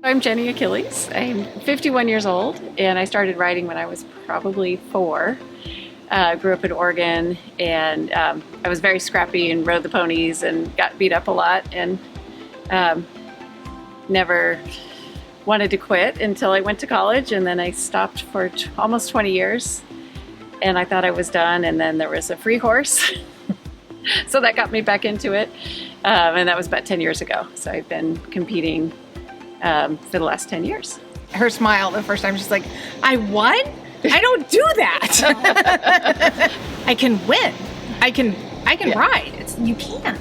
I'm Jenny Achilles. I'm 51 years old, and I started riding when I was probably 4. Grew up in Oregon, and I was very scrappy and rode the ponies and got beat up a lot, and never wanted to quit until I went to college, and then I stopped for almost 20 years, and I thought I was done, and then there was a free horse, so that got me back into it, and that was about 10 years ago. So I've been competing for the last 10 years. Her smile the first time, she's like, I won? I don't do that. I can win. I can ride. You can.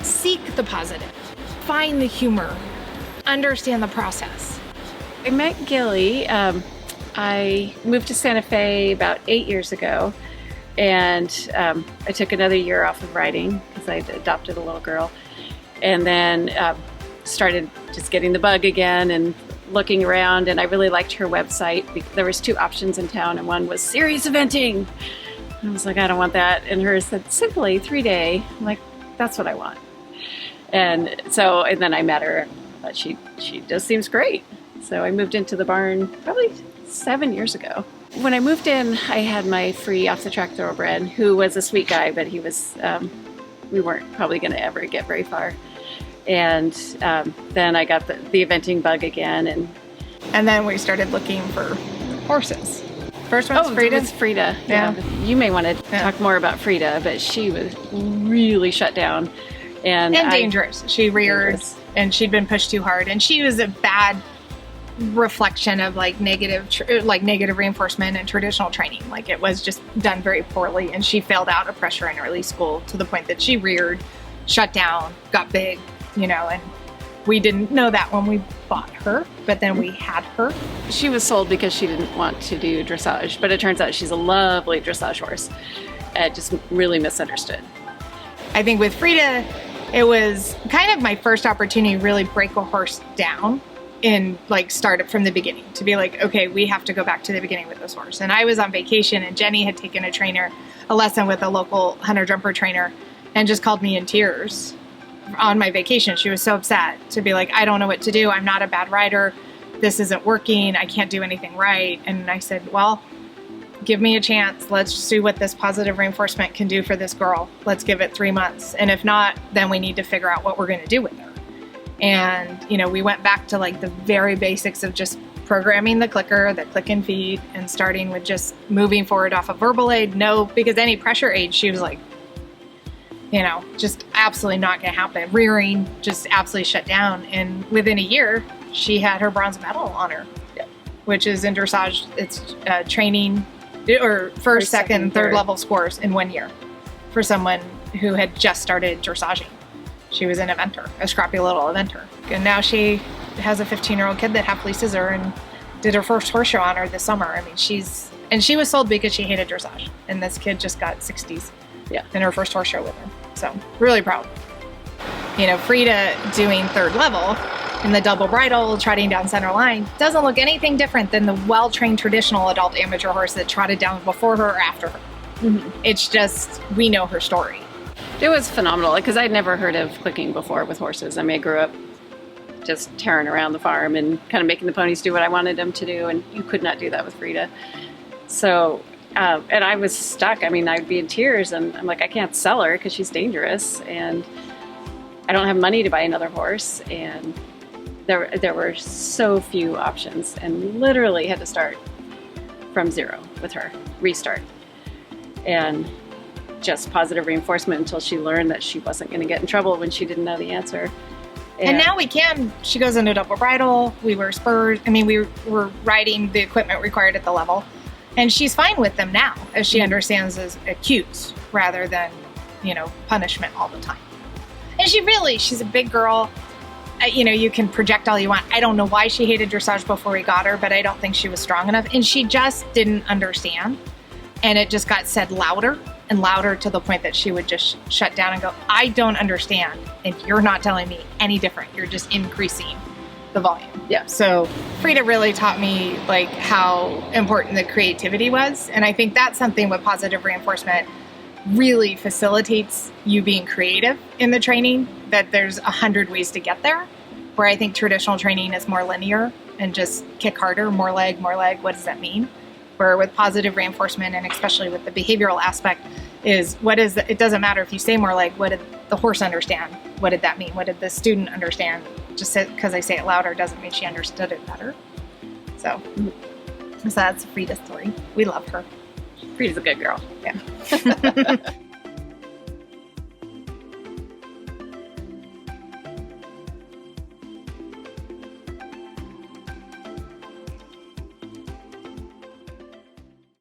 Seek the positive. Find the humor. Understand the process. I met Gilly. I moved to Santa Fe about 8 years ago, and I took another year off of riding because I adopted a little girl, and then started just getting the bug again and looking around, and I really liked her website. There was 2 options in town, and one was serious eventing. I was like, I don't want that. And hers said simply 3-day. I'm like, that's what I want. And then I met her, but she just seems great. So I moved into the barn probably 7 years ago. When I moved in, I had my free off-the-track thoroughbred, who was a sweet guy, but he was, we weren't probably going to ever get very far. And then I got the eventing bug again. And then we started looking for horses. First one was Frida? It was Frida. Yeah. You may want to talk more about Frida, but she was really shut down. And dangerous. She reared, and she'd been pushed too hard. And she was a bad reflection of negative reinforcement and traditional training. Like, it was just done very poorly. And she failed out of pressure in early school to the point that she reared, shut down, got big. And we didn't know that when we bought her, but then we had her. She was sold because she didn't want to do dressage, but it turns out she's a lovely dressage horse. Just really misunderstood. I think with Frida, it was kind of my first opportunity to really break a horse down and start it from the beginning, to be like, okay, we have to go back to the beginning with this horse. And I was on vacation, and Jenny had taken a lesson with a local hunter jumper trainer, and just called me in tears. On my vacation, she was so upset to be like, I don't know what to do. I'm not a bad rider. This isn't working. I can't do anything right. And I said, well, give me a chance. Let's see what this positive reinforcement can do for this girl. Let's give it 3 months. And if not, then we need to figure out what we're going to do with her. And, we went back to the very basics of just programming the clicker, the click and feed, and starting with just moving forward off of verbal aid. No, because any pressure aid, she was like, just absolutely not going to happen. Rearing, just absolutely shut down. And within a year, she had her bronze medal on her, which is in dressage. It's training or first, second, third level scores in 1 year for someone who had just started dressaging. She was an eventer, a scrappy little eventer. And now she has a 15-year-old kid that half leases her and did her first horse show on her this summer. I mean, she was sold because she hated dressage. And this kid just got 60s in her first horse show with her. So, really proud. Frida doing third level in the double bridle, trotting down center line, doesn't look anything different than the well-trained traditional adult amateur horse that trotted down before her or after her. Mm-hmm. It's just, we know her story. It was phenomenal, because I'd never heard of clicking before with horses. I mean, I grew up just tearing around the farm and kind of making the ponies do what I wanted them to do, and you could not do that with Frida. So, and I was stuck. I mean, I'd be in tears, and I'm like, I can't sell her because she's dangerous, and I don't have money to buy another horse, and there were so few options, and literally had to start from zero with her, restart, and just positive reinforcement until she learned that she wasn't going to get in trouble when she didn't know the answer. And now we can. She goes into double bridle. We wear spurs. I mean, we were riding the equipment required at the level. And she's fine with them now, as she understands as cues rather than, punishment all the time. And she's a big girl. You can project all you want. I don't know why she hated dressage before we got her, but I don't think she was strong enough. And she just didn't understand. And it just got said louder and louder to the point that she would just shut down and go, I don't understand. And you're not telling me any different. You're just increasing the volume. Yeah. So Frida really taught me how important the creativity was. And I think that's something with positive reinforcement really facilitates you being creative in the training, that there's 100 ways to get there. where I think traditional training is more linear and just kick harder, more leg, what does that mean? Where with positive reinforcement, and especially with the behavioral aspect, is it doesn't matter if you say more leg, what did the horse understand? What did that mean? What did the student understand? Just because I say it louder doesn't mean she understood it better. So that's Frida's story. We love her. Frida's a good girl. Yeah.